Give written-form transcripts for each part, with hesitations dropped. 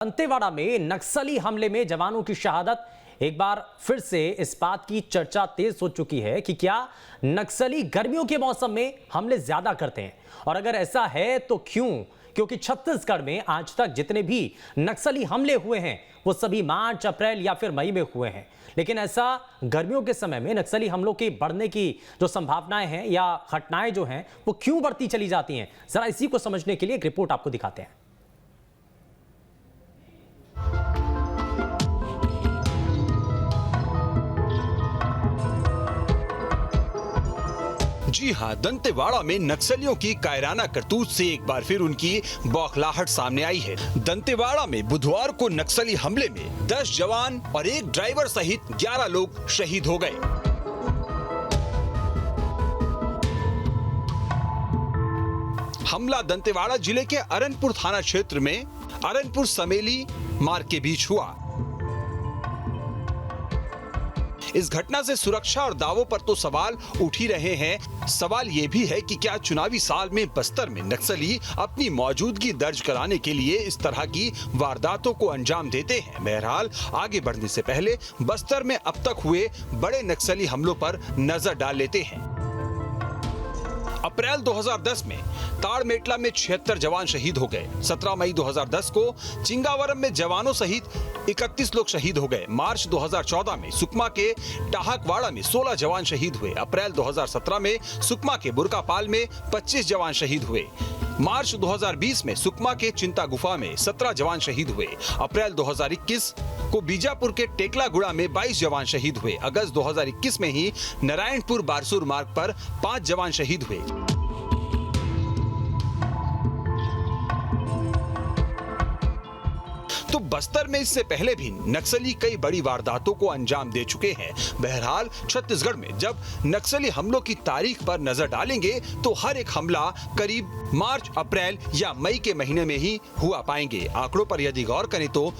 दंतेवाड़ा में नक्सली हमले में जवानों की शहादत। एक बार फिर से इस बात की चर्चा तेज हो चुकी है कि क्या नक्सली गर्मियों के मौसम में हमले ज्यादा करते हैं, और अगर ऐसा है तो क्यों? क्योंकि छत्तीसगढ़ में आज तक जितने भी नक्सली हमले हुए हैं वो सभी मार्च, अप्रैल या फिर मई में हुए हैं। लेकिन ऐसा गर्मियों के समय में नक्सली हमलों के बढ़ने की जो संभावनाएं हैं या घटनाएं जो हैं वो क्यों बढ़ती चली जाती हैं, जरा इसी को समझने के लिए एक रिपोर्ट आपको दिखाते हैं। जी हां, दंतेवाड़ा में नक्सलियों की कायराना करतूत से एक बार फिर उनकी बौखलाहट सामने आई है। दंतेवाड़ा में बुधवार को नक्सली हमले में 10 जवान और एक ड्राइवर सहित 11 लोग शहीद हो गए। हमला दंतेवाड़ा जिले के अरनपुर थाना क्षेत्र में अरनपुर समेली मार्ग के बीच हुआ। इस घटना से सुरक्षा और दावों पर तो सवाल उठ ही रहे हैं। सवाल ये भी है कि क्या चुनावी साल में बस्तर में नक्सली अपनी मौजूदगी दर्ज कराने के लिए इस तरह की वारदातों को अंजाम देते हैं। बहरहाल आगे बढ़ने से पहले बस्तर में अब तक हुए बड़े नक्सली हमलों पर नजर डाल लेते हैं। अप्रैल 2010 में ताड़मेटला में 76 जवान शहीद हो गए। 17 मई 2010 को चिंगावरम में जवानों सहित 31 लोग शहीद हो गए। मार्च 2014 में सुकमा के टाहकवाड़ा में 16 जवान शहीद हुए। अप्रैल 2017 में सुकमा के बुरकापाल में 25 जवान शहीद हुए। मार्च 2020 में सुकमा के चिंता गुफा में 17 जवान शहीद हुए। अप्रैल 2021 को बीजापुर के टेकलागुड़ा में 22 जवान शहीद हुए। अगस्त 2021 में ही नारायणपुर बारसूर मार्ग पर 5 जवान शहीद हुए। तो बस्तर में इससे पहले भी नक्सली कई बड़ी वारदातों को अंजाम दे चुके हैं। बहरहाल छत्तीसगढ़ में जब नक्सली हमलों की तारीख पर नजर डालेंगे तो हर एक हमला करीब मार्च, अप्रैल या मई के महीने में ही हुआ पाएंगे। आंकड़ों पर यदि गौर करें तो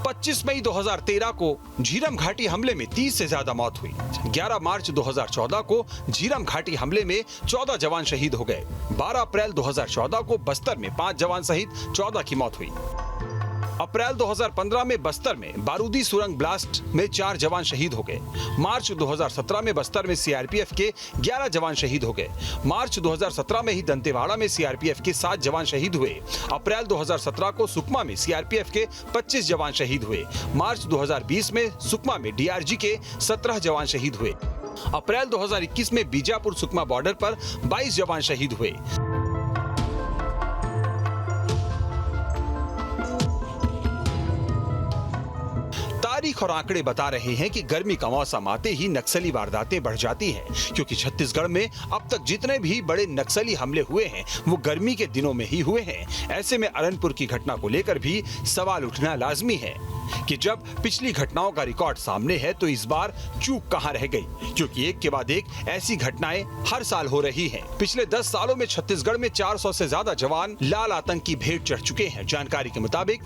25 मई 2013 को झीरम घाटी हमले में 30 से ज्यादा मौत हुई। 11 मार्च 2014 को झीरम घाटी हमले में 14 जवान शहीद हो गए। 12 अप्रैल 2014 को बस्तर में 5 जवान सहित 14 की मौत हुई। अप्रैल 2015 में बस्तर में बारूदी सुरंग ब्लास्ट में 4 जवान शहीद हो गए। मार्च 2017 में बस्तर में सीआरपीएफ के 11 जवान शहीद हो गए। मार्च 2017 में ही दंतेवाड़ा में सीआरपीएफ के 7 जवान शहीद हुए। अप्रैल 2017 को सुकमा में सीआरपीएफ के 25 जवान शहीद हुए। मार्च 2020 में सुकमा में डीआरजी के 17 जवान शहीद हुए। अप्रैल 2021 में बीजापुर सुकमा बॉर्डर पर 22 जवान शहीद हुए। तारीख और आंकड़े बता रहे हैं कि गर्मी का मौसम आते ही नक्सली वारदातें बढ़ जाती हैं, क्योंकि छत्तीसगढ़ में अब तक जितने भी बड़े नक्सली हमले हुए हैं वो गर्मी के दिनों में ही हुए हैं। ऐसे में अरनपुर की घटना को लेकर भी सवाल उठना लाजमी है कि जब पिछली घटनाओं का रिकॉर्ड सामने है तो इस बार चूक कहां रह गई, क्योंकि एक के बाद एक ऐसी घटनाएं हर साल हो रही हैं। पिछले 10 सालों में छत्तीसगढ़ में 400 से ज्यादा जवान लाल आतंक की भेंट चढ़ चुके हैं। जानकारी के मुताबिक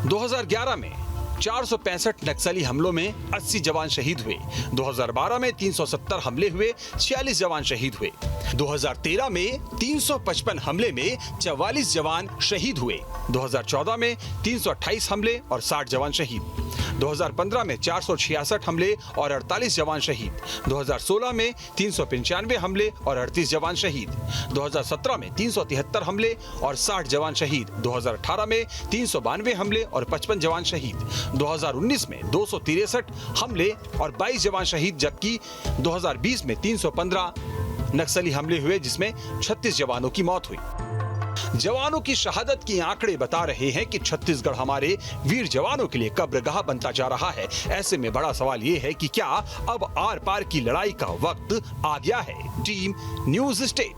2011 में 465 नक्सली हमलों में 80 जवान शहीद हुए। 2012 में 370 हमले हुए, 46 जवान शहीद हुए। 2013 में 355 हमले में 44 जवान शहीद हुए। 2014 में 328 हमले और 60 जवान शहीद। 2015 में 466 हमले और 48 जवान शहीद। 2016 में 395 हमले और 38 जवान शहीद। 2017 में 373 हमले और 60 जवान शहीद। 2018 में 392 हमले और 55 जवान शहीद। 2019 में 263 हमले और 22 जवान शहीद, जबकि 2020 में 315 नक्सली हमले हुए जिसमें 36 जवानों की मौत हुई। जवानों की शहादत की आंकड़े बता रहे हैं कि छत्तीसगढ़ हमारे वीर जवानों के लिए कब्रगाह बनता जा रहा है। ऐसे में बड़ा सवाल ये है कि क्या अब आर पार की लड़ाई का वक्त आ गया है? Team news state.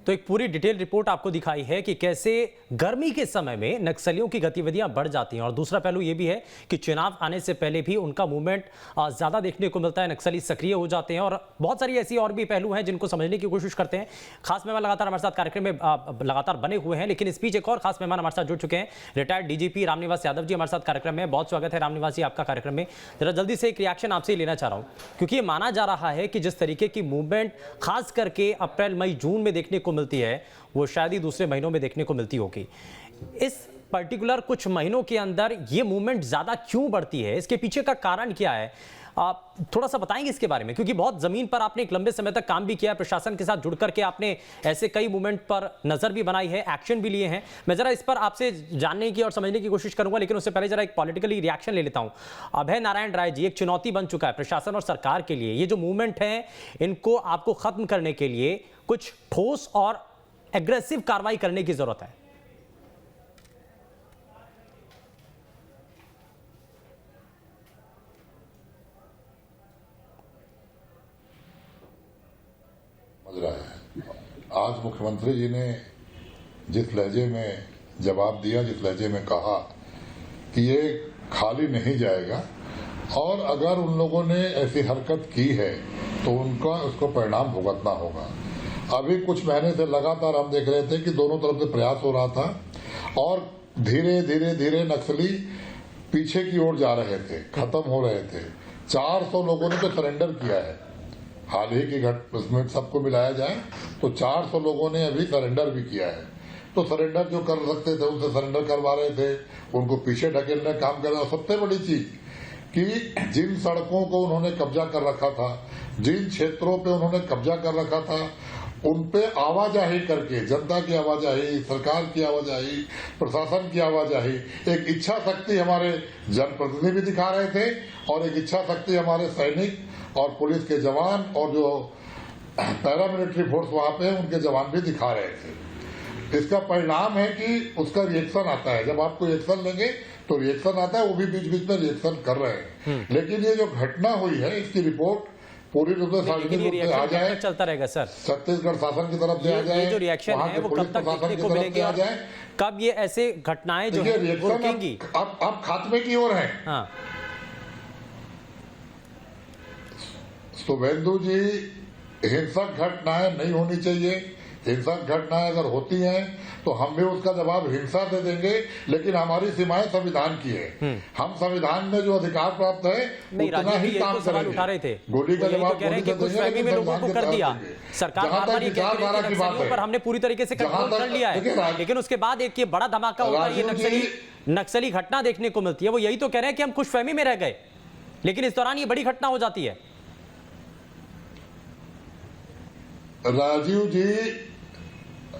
तो एक पूरी डिटेल रिपोर्ट आपको दिखाई है कि कैसे गर्मी के समय में नक्सलियों की गतिविधियां बढ़ जाती हैं और दूसरा पहलू यह भी है कि चुनाव आने से पहले भी उनका मूवमेंट ज्यादा देखने को मिलता है, नक्सली सक्रिय हो जाते हैं और बहुत सारी ऐसी और भी पहलू हैं जिनको समझने की कोशिश करते हैं। खास मेहमान लगातार हमारे साथ कार्यक्रम में लगातार बने हुए हैं, लेकिन इस बीच एक और खास मेहमान हमारे साथ जुड़ चुके हैं, रिटायर्ड डीजीपी रामनिवास यादव जी हमारे साथ कार्यक्रम में। बहुत स्वागत है रामनिवास जी आपका कार्यक्रम में। जरा जल्दी से एक रिएक्शन आपसे लेना चाह रहा हूं, क्योंकि ये माना जा रहा है कि जिस तरीके की मूवमेंट खास करके अप्रैल मई जून में देखने को मिलती है वो शायद ही दूसरे महीनों में देखने को मिलती होगी। इस पर्टिकुलर कुछ महीनों के अंदर ये मूवमेंट ज्यादा क्यों बढ़ती है, इसके पीछे का कारण क्या है? आप थोड़ा सा बताएंगे इसके बारे में, क्योंकि बहुत जमीन पर आपने एक लंबे समय तक काम भी किया है, प्रशासन के साथ जुड़ करके आपने ऐसे कई मूवमेंट पर नजर भी बनाई है, एक्शन भी लिए हैं। मैं जरा इस पर आपसे जानने की और समझने की कोशिश करूंगा, लेकिन उससे पहले जरा एक पॉलिटिकली रिएक्शन ले लेता हूं। अभय नारायण राय जी, एक चुनौती बन चुका है प्रशासन और सरकार के लिए, ये जो मूवमेंट है इनको आपको खत्म करने के लिए कुछ ठोस और एग्रेसिव कार्रवाई करने की जरूरत है। समझ रहा है। आज मुख्यमंत्री जी ने जिस लहजे में जवाब दिया, जिस लहजे में कहा कि ये खाली नहीं जाएगा और अगर उन लोगों ने ऐसी हरकत की है तो उनका उसको परिणाम भुगतना होगा। अभी कुछ महीने से लगातार हम देख रहे थे कि दोनों तरफ से प्रयास हो रहा था और धीरे धीरे धीरे नक्सली पीछे की ओर जा रहे थे, खत्म हो रहे थे। 400 लोगों ने तो सरेंडर किया है। हाल ही की उसमें सबको मिलाया जाए तो 400 लोगों ने अभी सरेंडर भी किया है। तो सरेंडर जो कर सकते थे उनसे सरेंडर करवा रहे थे, उनको पीछे ढकेलने काम कर रहा। सबसे बड़ी चीज कि जिन सड़कों को उन्होंने कब्जा कर रखा था, जिन क्षेत्रों पे उन्होंने कब्जा कर रखा था, उन पे आवाजाही करके, जनता की आवाजाही, सरकार की आवाजाही, प्रशासन की आवाजाही, एक इच्छा शक्ति हमारे जनप्रतिनिधि भी दिखा रहे थे और एक इच्छा शक्ति हमारे सैनिक और पुलिस के जवान और जो पैरामिलिट्री फोर्स वहां पे उनके जवान भी दिखा रहे थे। इसका परिणाम है कि उसका रिएक्शन आता है। जब आपको रिएक्शन लेंगे तो रिएक्शन आता है, वो भी बीच बीच में रिएक्शन कर रहे हैं। लेकिन ये जो घटना हुई है इसकी रिपोर्ट पूरी रूप से सार्वजनिक रूप से आ जाए, चलता रहेगा सर। छत्तीसगढ़ शासन की तरफ से आ जाए, ये जो रिएक्शन है वो कब तक देखने को मिलेगी और कब ये ऐसे घटनाएं जो है रुकेंगी? अब खात्मे की ओर है। हाँ। शुभेंदु जी, हिंसक घटनाएं नहीं होनी चाहिए। हिंसक घटनाएं अगर होती हैं तो हम भी उसका जवाब हिंसा से देंगे, लेकिन हमारी सीमाएं संविधान की है। हम संविधान में जो अधिकार प्राप्त है उतना ही काम करेंगे। उठा रहे थे गोली का जवाब गोली से देंगे, में लोगों को कर दिया सरकार बार-बार ये कहती है कि नक्सलियों पर हमने पूरी तरीके से कंट्रोल कर लिया है, लेकिन उसके बाद एक ये बड़ा धमाका होता है, ये नक्सली घटना देखने को मिलती है। वो यही तो कह रहे हैं कि हम खुशफहमी में रह गए, लेकिन इस दौरान ये बड़ी घटना हो जाती है।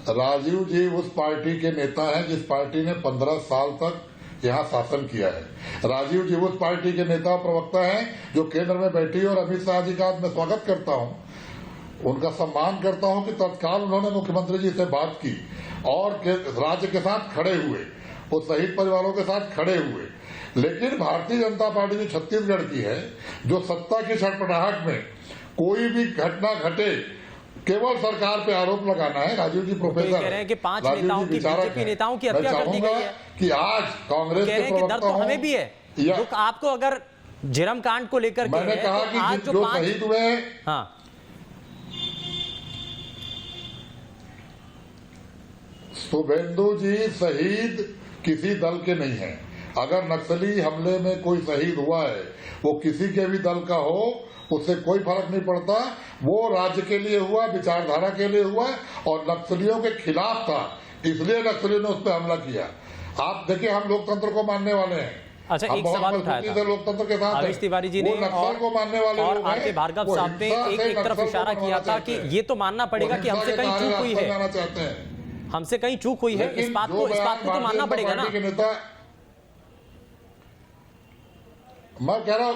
राजीव जी उस पार्टी के नेता हैं जिस पार्टी ने 15 साल तक यहाँ शासन किया है। राजीव जी उस पार्टी के नेता प्रवक्ता हैं जो केंद्र में बैठी, और अमित शाह जी का मैं स्वागत करता हूँ, उनका सम्मान करता हूँ कि तत्काल उन्होंने मुख्यमंत्री जी से बात की और राज्य के साथ खड़े हुए, वो शहीद परिवारों के साथ खड़े हुए। लेकिन भारतीय जनता पार्टी जो छत्तीसगढ़ की है, जो सत्ता की छटपटाहट में कोई भी घटना घटे केवल सरकार पे आरोप लगाना है। राजीव जी प्रोफेसर कह रहे हैं कि 5 नेताओं की, बीजेपी नेताओं की हत्या कर दी गई है कि आज कांग्रेस के प्रवक्ता तो हमें भी है दुख आपको, अगर झीरम कांड को लेकर के मैंने कहा कि आज जो शहीद हुए, हाँ, शुभेंदु जी शहीद किसी दल के नहीं है। अगर नक्सली हमले में कोई शहीद हुआ है, वो किसी के भी दल का हो, उससे कोई फर्क नहीं पड़ता। वो राज्य के लिए हुआ, विचारधारा के लिए हुआ और नक्सलियों के खिलाफ था, इसलिए नक्सलियों ने उस पर हमला किया। आप देखिए, हम लोकतंत्र को मानने वाले हैं। अच्छा, एक सवाल उठाया था लोकतंत्र के साथ अविश तिवारी जी ने नक्सल को मानने वाले और आर.के. भार्गव साहब ने एक तरफ इशारा किया था कि ये तो मानना पड़ेगा कि हमसे कहीं चूक हुई है, हमसे कहीं चूक हुई है, इस बात को तो मानना पड़ेगा ना। मैं कह रहा हूं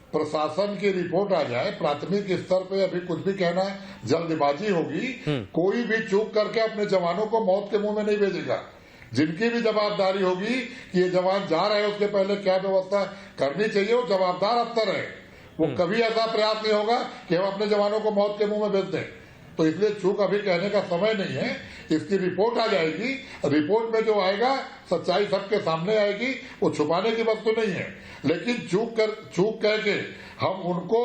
प्रशासन की रिपोर्ट आ जाए, प्राथमिक स्तर पे अभी कुछ भी कहना जल्दबाजी होगी। कोई भी चूक करके अपने जवानों को मौत के मुंह में नहीं भेजेगा। जिनकी भी जवाबदारी होगी कि ये जवान जा रहे हैं, उसके पहले क्या व्यवस्था करनी चाहिए, वो जवाबदार अफसर है। वो कभी ऐसा प्रयास नहीं होगा कि हम अपने जवानों को मौत के मुंह में भेज दें। तो इसलिए चूक अभी कहने का समय नहीं है। इसकी रिपोर्ट आ जाएगी, रिपोर्ट में जो आएगा सच्चाई सबके सामने आएगी, वो छुपाने की वस्तु नहीं है। लेकिन चूक कह के हम उनको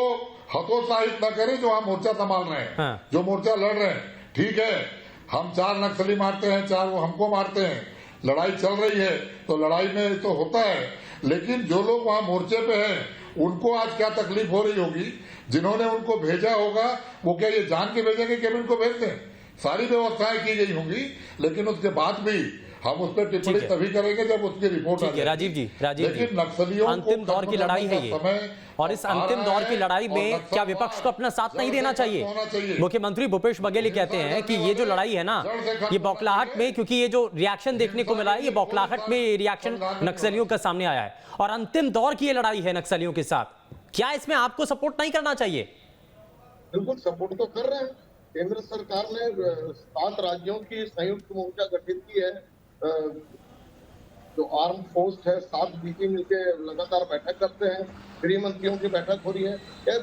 हतोत्साहित न करें जो हम मोर्चा संभाल रहे हैं। हाँ। जो मोर्चा लड़ रहे हैं, ठीक है, हम 4 नक्सली मारते हैं, 4 वो हमको मारते हैं, लड़ाई चल रही है तो लड़ाई में तो होता है। लेकिन जो लोग वहां मोर्चे पे हैं उनको आज क्या तकलीफ हो रही होगी, जिन्होंने उनको भेजा होगा वो क्या ये जान के भेजेंगे कि हम इनको भेज दें? सारी व्यवस्थाएं की गई होंगी, लेकिन उसके बाद भी हम उस पर टिप्पणी तभी करेंगे जब उसकी रिपोर्ट आ जाएगी। राजीव जी, लेकिन नक्सलियों अंतिम दौर की लड़ाई है ये, और इस अंतिम दौर की लड़ाई में क्या विपक्ष को अपना साथ नहीं देना चाहिए? मुख्यमंत्री भूपेश बघेल कहते हैं कि ये जो लड़ाई है ना, ये बौखलाहट में, क्योंकि ये जो रिएक्शन देखने को मिला है, ये बौखलाहट में रिएक्शन नक्सलियों का सामने आया है, और अंतिम दौर की ये लड़ाई है नक्सलियों के साथ। क्या इसमें आपको सपोर्ट नहीं करना चाहिए? बिल्कुल सपोर्ट तो कर रहे हैं। केंद्र सरकार ने 7 राज्यों की संयुक्त मोर्चा गठित की है। जो आर्म फोर्स है 7 डीजी मिलके लगातार बैठक करते हैं, गृह मंत्रियों की बैठक हो रही है।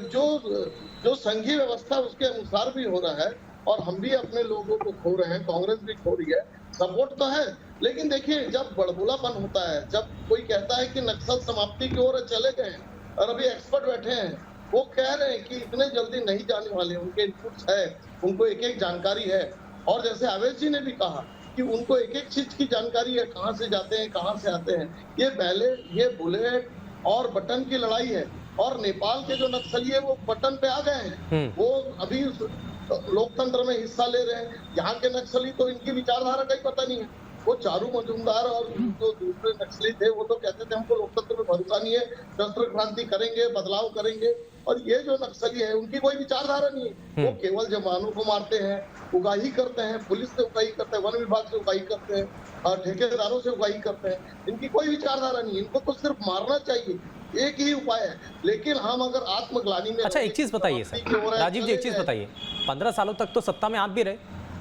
जो संघीय व्यवस्था उसके अनुसार भी हो रहा है, और हम भी अपने लोगों को खो रहे हैं, कांग्रेस भी खो रही है। सपोर्ट तो है, लेकिन देखिए जब बड़बोलापन होता है, जब कोई कहता है कि नक्सल समाप्ति की ओर चले गए और अभी एक्सपर्ट बैठे हैं, वो कह रहे हैं कि इतने जल्दी नहीं जाने वाले, उनके इनपुट्स है, उनको एक जानकारी है। और जैसे आवेश जी ने भी कहा कि उनको एक चीज की जानकारी है, कहां से जाते हैं, कहां से आते हैं। ये बुलेट और बटन की लड़ाई है, और नेपाल के जो नक्सली है वो बटन पे आ गए हैं, वो अभी लोकतंत्र में हिस्सा ले रहे हैं। यहाँ के नक्सली तो इनकी विचारधारा का ही पता नहीं है। वो चारू मजूमदार और जो दूसरे नक्सली थे वो तो कहते थे हमको लोकतंत्र में भरोसा नहीं है, शस्त्र क्रांति करेंगे, बदलाव करेंगे। और ये जो नक्सली है उनकी कोई विचारधारा नहीं है, वो केवल जवानों को मारते हैं, उगाही करते हैं, पुलिस से उगाही करते हैं, वन विभाग से उगाही करते हैं, और ठेकेदारों से उगाही करते हैं। इनकी कोई विचारधारा नहीं है, इनको तो सिर्फ मारना चाहिए, एक ही उपाय है। लेकिन हम अगर आत्मग्लानि में, अच्छा एक चीज बताइए सर, राजीव जी एक चीज बताइए, 15 सालों तक तो सत्ता में आप भी रहे,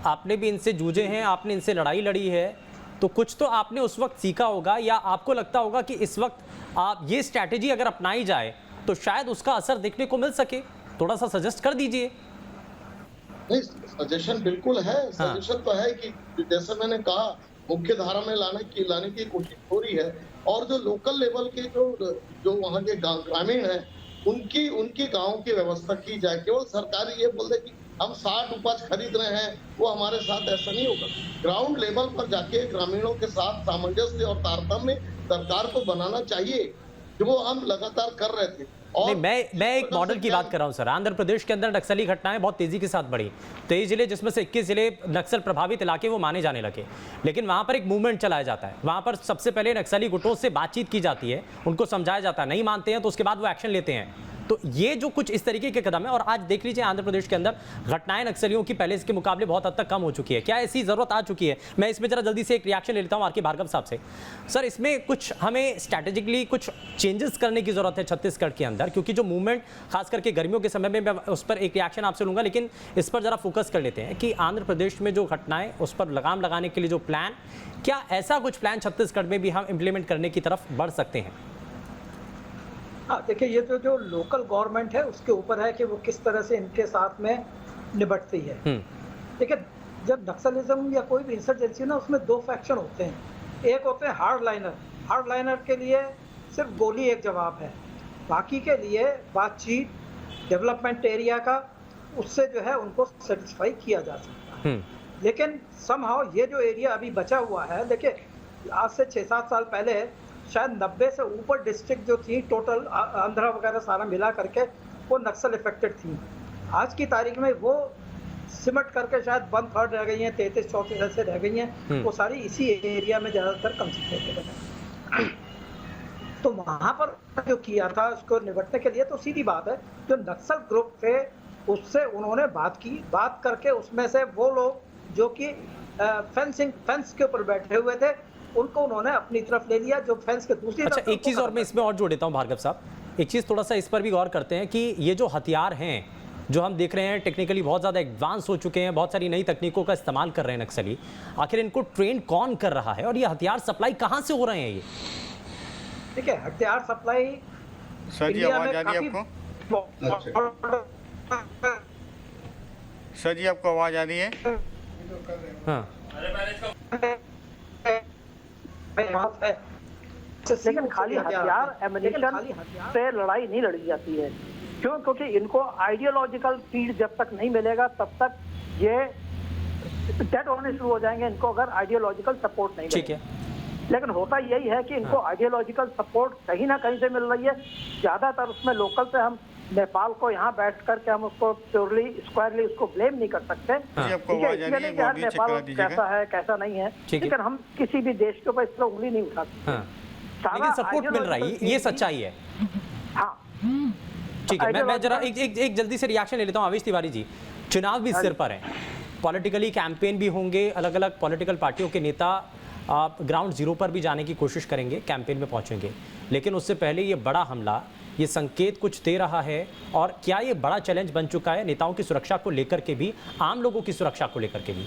आपने भी इनसे जूझे हैं, आपने इनसे लड़ाई लड़ी है, तो कुछ तो आपने उस वक्त सीखा होगा, या आपको लगता होगा कि इस वक्त आप ये स्ट्रैटेजी अगर अपनाई जाए तो शायद उसका असर देखने को मिल सके? थोड़ा सा सजेस्ट कर दीजिए। नहीं, सजेशन बिल्कुल है। सजेशन तो है कि जैसे मैंने कहा, मुख्य धारा में लाने की कोशिश हो रही है, और जो लोकल लेवल के जो वहाँ के ग्रामीण हैं उनकी गाँव की व्यवस्था की जाए। केवल सरकार ये बोल दे कि हम 60 उपज खरीद रहे हैं, वो हमारे साथ ऐसा नहीं होगा। ग्राउंड लेवल पर जाके ग्रामीणों के साथ सामंजस्य और तारतम्य सरकार को बनाना चाहिए, जो हम लगातार कर रहे थे। नहीं, मैं एक मॉडल की बात कर रहा हूं सर। आंध्र प्रदेश के अंदर नक्सली घटनाएं बहुत तेजी के साथ बढ़ी, 23 जिले जिसमें से 21 जिले नक्सल प्रभावित इलाके वो माने जाने लगे, लेकिन वहां पर एक मूवमेंट चलाया जाता है। वहां पर सबसे पहले नक्सली गुटों से बातचीत की जाती है, उनको समझाया जाता है, नहीं मानते हैं तो उसके बाद वो एक्शन लेते हैं। तो ये जो कुछ इस तरीके के कदम है, और आज देख लीजिए आंध्र प्रदेश के अंदर घटनाएं नक्सलियों की पहले इसके मुकाबले बहुत हद तक कम हो चुकी है। क्या ऐसी जरूरत आ चुकी है? मैं इसमें जरा जल्दी से एक रिएक्शन ले लेता हूं आर.के. भार्गव साहब से। सर, इसमें कुछ हमें स्ट्रैटेजिकली कुछ चेंजेस करने की जरूरत है छत्तीसगढ़ के अंदर, क्योंकि जो मूवमेंट खास करके गर्मियों के समय में, मैं उस पर एक रिएक्शन आपसे लूंगा, लेकिन इस पर जरा फोकस कर लेते हैं कि आंध्र प्रदेश में जो घटनाएं, उस पर लगाम लगाने के लिए जो प्लान, क्या ऐसा कुछ प्लान छत्तीसगढ़ में भी हम इंप्लीमेंट करने की तरफ बढ़ सकते हैं? हाँ, देखिए, ये तो जो लोकल गवर्नमेंट है उसके ऊपर है कि वो किस तरह से इनके साथ में निपटती है। देखिए, जब नक्सलिज्म या कोई भी इंसर्जेंसी ना, उसमें 2 फैक्शन होते हैं। एक होते हैं हार्ड लाइनर के लिए सिर्फ गोली एक जवाब है, बाकी के लिए बातचीत, डेवलपमेंट एरिया का, उससे जो है उनको सेटिस्फाई किया जा सकता है। लेकिन समहाउ ये जो एरिया अभी बचा हुआ है, देखिए आज से 6-7 साल पहले शायद 90 से ऊपर डिस्ट्रिक्ट जो थी टोटल आंध्रा वगैरह सारा मिला करके, वो नक्सल इफेक्टेड थी। आज की तारीख में वो सिमट करके शायद 1/3 रह गई हैं, 33-34 ऐसे रह गई हैं, वो सारी इसी एरिया में ज़्यादातर कंसंट्रेटेड है। तो वहाँ पर जो किया था उसको निपटने के लिए, तो सीधी बात है, जो नक्सल ग्रुप थे उससे उन्होंने बात करके उसमें से वो लोग जो कि फेंस के ऊपर बैठे हुए थे, उनको उन्होंने अपनी तरफ ले लिया, जो फेंस के दूसरी तरफ। अच्छा, एक चीज और मैं इसमें और जोड़ देता हूं भार्गव साहब, एक चीज थोड़ा सा इस पर भी गौर करते हैं कि ये जो हथियार हैं जो हम देख रहे हैं, टेक्निकली बहुत ज़्यादा एडवांस हो चुके हैं, बहुत सारी नई तकनीकों का इस्तेमाल कर रहे हैं नक्सली। आखिर इनको ट्रेन कौन कर रहा है, और ये हथियार सप्लाई कहाँ से हो रहे हैं? ये ठीक है, हथियार सप्लाई सर जी, आवाज आ रही है आपको? सर जी आपको आवाज आ रही है? हाँ लेकिन खाली हथियार एमिनेशन से लड़ाई नहीं लड़ी जाती है। क्यों? क्योंकि इनको आइडियोलॉजिकल फीड जब तक नहीं मिलेगा तब तक ये डेड होने शुरू हो जाएंगे, इनको अगर आइडियोलॉजिकल सपोर्ट नहीं ठीक है। लेकिन होता यही है कि इनको आइडियोलॉजिकल सपोर्ट कहीं ना कहीं से मिल रही है। ज्यादातर उसमें लोकल से हम नेपाल को यहाँ बैठ करके हम उसको प्योरली स्क्वायरली उसको ब्लेम नहीं कर सकते। आपको ठीक है, आवाज आ इसलिए रही है? नहीं कि यार वो भी चेक नेपाल करा दीजिएगा। कैसा है कैसा नहीं है, ठीक है। लेकिन हम किसी भी देश के ऊपर इस तरह उंगली नहीं उठाते। हाँ लेकिन सपोर्ट मिल रहा है, ये सच्चाई है। हाँ ठीक है, मैं जरा एक जल्दी से रिएक्शन ले लेता हूँ। आवेश तिवारी जी, चुनाव भी सिर पर है, पॉलिटिकली कैंपेन भी होंगे, अलग अलग पॉलिटिकल पार्टियों के नेता ग्राउंड जीरो पर भी जाने की कोशिश करेंगे, कैंपेन में पहुंचेंगे, लेकिन उससे पहले ये बड़ा हमला, ये संकेत कुछ दे रहा है। और क्या ये बड़ा चैलेंज बन चुका है नेताओं की सुरक्षा को लेकर के भी, आम लोगों की सुरक्षा को लेकर के भी?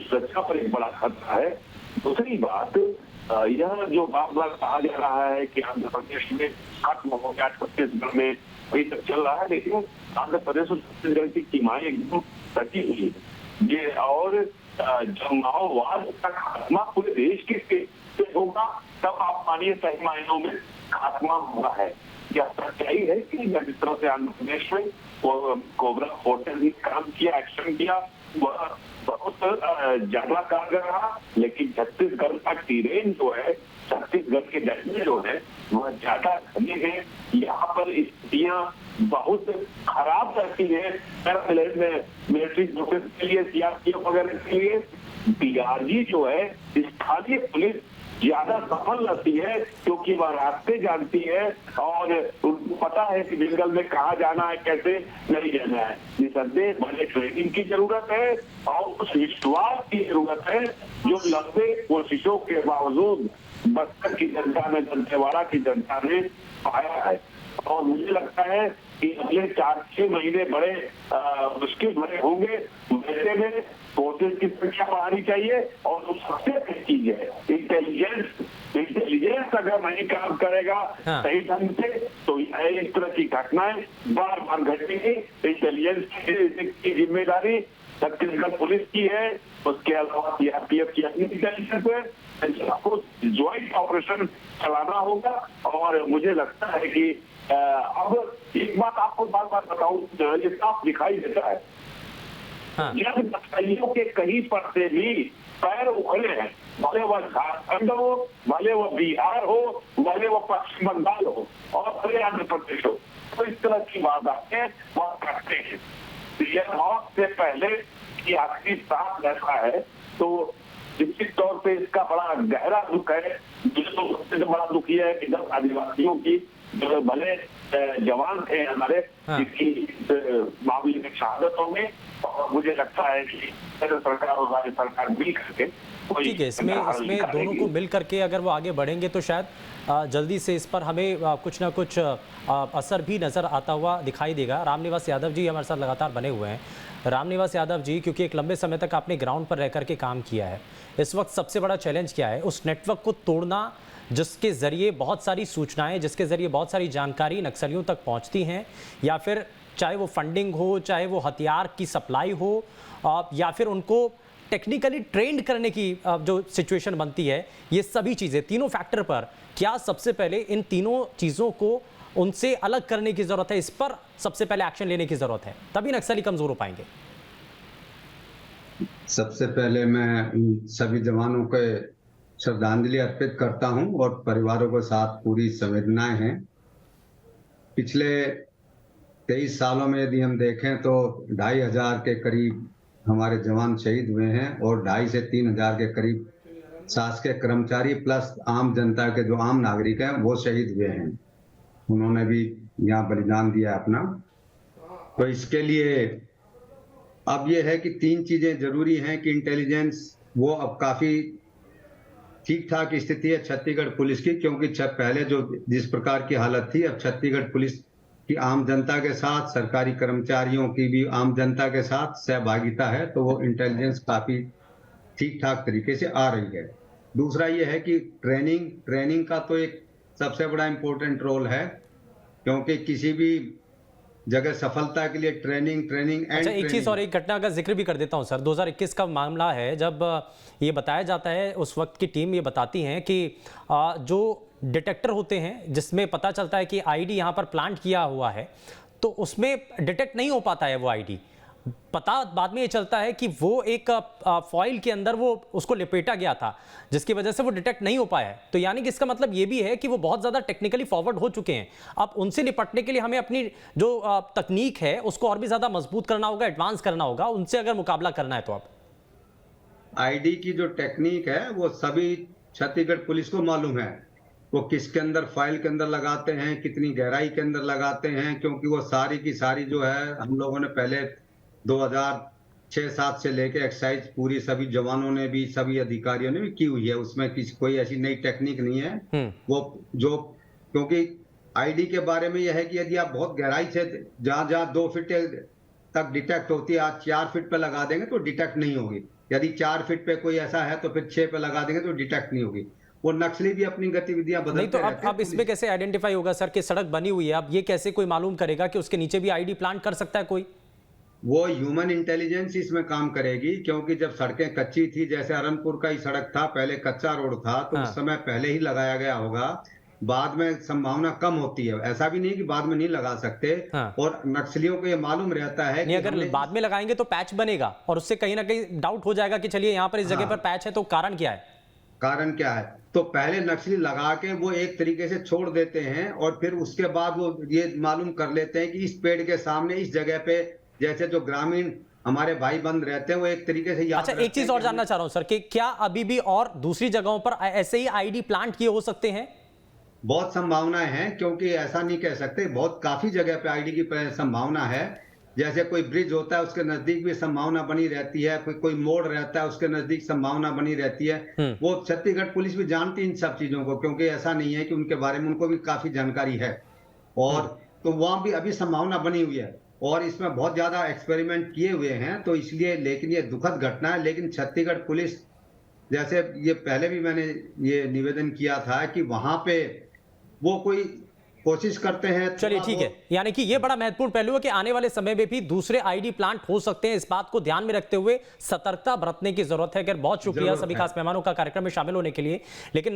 सुरक्षा पर एक बड़ा खतरा है। दूसरी बात, यह जो बार बार कहा जा रहा है कि आंध्र प्रदेश में खत्म हो गया, छत्तीसगढ़ में अभी तक चल रहा है, लेकिन आंध्र प्रदेश और छत्तीसगढ़ की सीमाएं एकदम कटी हुई है ये। और जब माओवाद का खात्मा पूरे देश के होगा तब आप मानिए सही मायनों में खात्मा हुआ है। यह सच्चाई है कि जिस तरह से आंध्र प्रदेश में कोबरा फोर्स ने काम किया, एक्शन किया, वह बहुत ज्यादा कारगर रहा, लेकिन छत्तीसगढ़ का टीरेन जो है, छत्तीसगढ़ के जजमें जो है वह ज्यादा घने हैं। यहाँ पर स्थितियां बहुत खराब रहती है मिलिट्री फोर्सेस के लिए, सीआरपीएफ वगैरह के लिए। डीआरजी जो है, स्थानीय पुलिस ज्यादा सफल रहती है क्योंकि वह रास्ते जानती है और उनको पता है कि जंगल में कहाँ जाना है, कैसे नहीं जाना है। निसंदेह बड़े ट्रेनिंग की जरूरत है और उस विश्वास की जरूरत है जो लंबे कोशिशों के बावजूद बस्तर की जनता ने, दंतेवाड़ा की जनता ने पाया है। और मुझे लगता है कि अगले 4-6 महीने बड़े मुश्किल भरे होंगे। वैसे में फोर्सेज की संख्या बढ़ानी चाहिए और सबसे बड़ी चीज है इंटेलिजेंस अगर नहीं काम करेगा सही ढंग से तो इस तरह की घटनाएं बार बार घटेंगी। इंटेलिजेंस की जिम्मेदारी छत्तीसगढ़ पुलिस की है, उसके अलावा सीआरपीएफ की अपनी इंटेलिजेंस है। आपको ज्वाइंट ऑपरेशन चलाना होगा। और मुझे लगता है कि अब एक बात आपको बार बार बताऊं, ये साफ दिखाई देता है जब नक्सलियों के कहीं पर से भी पैर उखड़े हैं, भले वह झारखंड हो, भले वह बिहार हो, भले वह पश्चिम बंगाल हो और भले आंध्र प्रदेश हो, तो इस तरह की वारदातें वह करते हैं। यह मौत से पहले की आखिरी सांस रहता है तो निश्चित तौर पे इसका बड़ा गहरा दुख है। तो सबसे बड़ा दुख यह है कि जब आदिवासियों की जो भले जवान थे हमारे, जिसकी मामले में शहादत होंगे, और मुझे लगता है कि केंद्र सरकार और राज्य सरकार मिल करके ठीक है, इसमें दोनों को मिल करके अगर वो आगे बढ़ेंगे तो शायद जल्दी से इस पर हमें कुछ ना कुछ असर भी नज़र आता हुआ दिखाई देगा। रामनिवास यादव जी हमारे साथ लगातार बने हुए हैं। रामनिवास यादव जी, क्योंकि एक लंबे समय तक आपने ग्राउंड पर रह करके काम किया है, इस वक्त सबसे बड़ा चैलेंज क्या है? उस नेटवर्क को तोड़ना जिसके ज़रिए बहुत सारी सूचनाएं, जिसके ज़रिए बहुत सारी जानकारी नक्सलियों तक पहुंचती हैं, या फिर चाहे वो फंडिंग हो, चाहे वो हथियार की सप्लाई हो, या फिर उनको टेक्निकली ट्रेंड करने की जो सिचुएशन बनती है, ये सभी चीज़ें, तीनों फैक्टर पर क्या सबसे पहले इन तीनों चीज़ों को उनसे अलग करने की ज़रूरत है? इस पर सबसे पहले एक्शन लेने की ज़रूरत है, तभी नक्सली कमज़ोर हो पाएंगे। सबसे पहले मैं सभी जवानों को श्रद्धांजलि अर्पित करता हूं और परिवारों के साथ पूरी संवेदनाएं हैं। पिछले 23 सालों में यदि हम देखें तो 2500 के करीब हमारे जवान शहीद हुए हैं और 2500 से 3000 के करीब शासकीय कर्मचारी प्लस आम जनता के जो आम नागरिक हैं वो शहीद हुए हैं। उन्होंने भी यहाँ बलिदान दिया अपना। तो इसके लिए अब ये है कि 3 चीजें जरूरी हैं कि इंटेलिजेंस वो अब काफी ठीक ठाक स्थिति है छत्तीसगढ़ पुलिस की, क्योंकि पहले जो जिस प्रकार की हालत थी, अब छत्तीसगढ़ पुलिस कि आम जनता के साथ, सरकारी कर्मचारियों की भी आम जनता के साथ सहभागिता है, तो वो इंटेलिजेंस काफी ठीक ठाक तरीके से आ रही है। दूसरा ये है कि ट्रेनिंग का तो एक सबसे बड़ा इंपॉर्टेंट रोल है, क्योंकि किसी भी जगह सफलता के लिए ट्रेनिंग अच्छा, एक चीज और, एक घटना का जिक्र भी कर देता हूं सर। 2021 का मामला है, जब ये बताया जाता है, उस वक्त की टीम ये बताती है कि जो डिटेक्टर होते हैं जिसमें पता चलता है कि आईडी यहाँ पर प्लांट किया हुआ है, तो उसमें डिटेक्ट नहीं हो पाता है वो आईडी। पता बाद में ये चलता है कि वो एक फॉइल के अंदर वो उसको लपेटा गया था, जिसकी वजह से वो डिटेक्ट नहीं हो पाया है। तो यानी कि इसका मतलब ये भी है कि वो बहुत ज़्यादा टेक्निकली फॉरवर्ड हो चुके हैं। अब उनसे निपटने के लिए हमें अपनी जो तकनीक है उसको और भी ज़्यादा मजबूत करना होगा, एडवांस करना होगा, उनसे अगर मुकाबला करना है तो। अब आईडी की जो टेक्निक है वो सभी छत्तीसगढ़ पुलिस को मालूम है। वो किसके अंदर, फाइल के अंदर लगाते हैं, कितनी गहराई के अंदर लगाते हैं, क्योंकि वो सारी की सारी जो है हम लोगों ने पहले 2006-7 से लेके एक्साइज पूरी सभी जवानों ने भी, सभी अधिकारियों ने भी की हुई है। उसमें कोई ऐसी नई टेक्निक नहीं है। वो जो, क्योंकि आईडी के बारे में यह है कि यदि आप बहुत गहराई से जहां 2 फीट तक डिटेक्ट होती है, आज 4 फीट पे लगा देंगे तो डिटेक्ट नहीं होगी। यदि 4 फीट पे कोई ऐसा है तो फिर 6 पे लगा देंगे तो डिटेक्ट नहीं होगी। वो नक्सली भी अपनी गतिविधियां बदलते नहीं, तो रहते हैं। अब इसमें कैसे आइडेंटिफाई होगा सर कि सड़क बनी हुई है? अब ये कैसे कोई मालूम करेगा कि उसके नीचे भी आईडी प्लांट कर सकता है कोई? वो ह्यूमन इंटेलिजेंस इसमें काम करेगी, क्योंकि जब सड़कें कच्ची थी, जैसे अरनपुर का ही सड़क था, पहले कच्चा रोड था, तो उस समय पहले ही लगाया गया होगा। बाद में संभावना कम होती है, ऐसा भी नहीं कि बाद में नहीं लगा सकते। और नक्सलियों को ये मालूम रहता है कि अगर बाद में लगाएंगे तो पैच बनेगा और उससे कहीं ना कहीं डाउट हो जाएगा कि चलिए यहाँ पर इस जगह पर पैच है, तो कारण क्या है? कारण क्या है? तो पहले नक्सली लगा के वो एक तरीके से छोड़ देते हैं और फिर उसके बाद वो ये मालूम कर लेते हैं कि इस पेड़ के सामने, इस जगह पे, जैसे जो ग्रामीण हमारे भाई बंद रहते हैं, वो एक तरीके से याद। अच्छा, एक चीज और जानना चाह रहा हूं सर कि क्या अभी भी और दूसरी जगहों पर ऐसे ही आईडी प्लांट किए हो सकते हैं? बहुत संभावनाएं हैं, क्योंकि ऐसा नहीं कह सकते, बहुत काफी जगह पे आईडी की संभावना है। जैसे कोई ब्रिज होता है उसके नजदीक भी संभावना बनी रहती है, कोई मोड़ रहता है उसके नजदीक संभावना बनी रहती है। वो छत्तीसगढ़ पुलिस भी जानती है इन सब चीजों को, क्योंकि ऐसा नहीं है कि उनके बारे में उनको भी काफी जानकारी है। और तो वहां भी अभी संभावना बनी हुई है और इसमें बहुत ज्यादा एक्सपेरिमेंट किए हुए हैं, तो इसलिए, लेकिन ये दुखद घटना है। लेकिन छत्तीसगढ़ पुलिस, जैसे ये पहले भी मैंने ये निवेदन किया था कि वहां पे वो कोई कोशिश करते हैं। चलिए ठीक है, यानी कि ये बड़ा महत्वपूर्ण पहलू है कि आने वाले समय में भी दूसरे आईडी प्लांट हो सकते हैं। इस बात को ध्यान में रखते हुए सतर्कता बरतने की जरूरत है। बहुत शुक्रिया सभी खास मेहमानों का कार्यक्रम में शामिल होने के लिए। लेकिन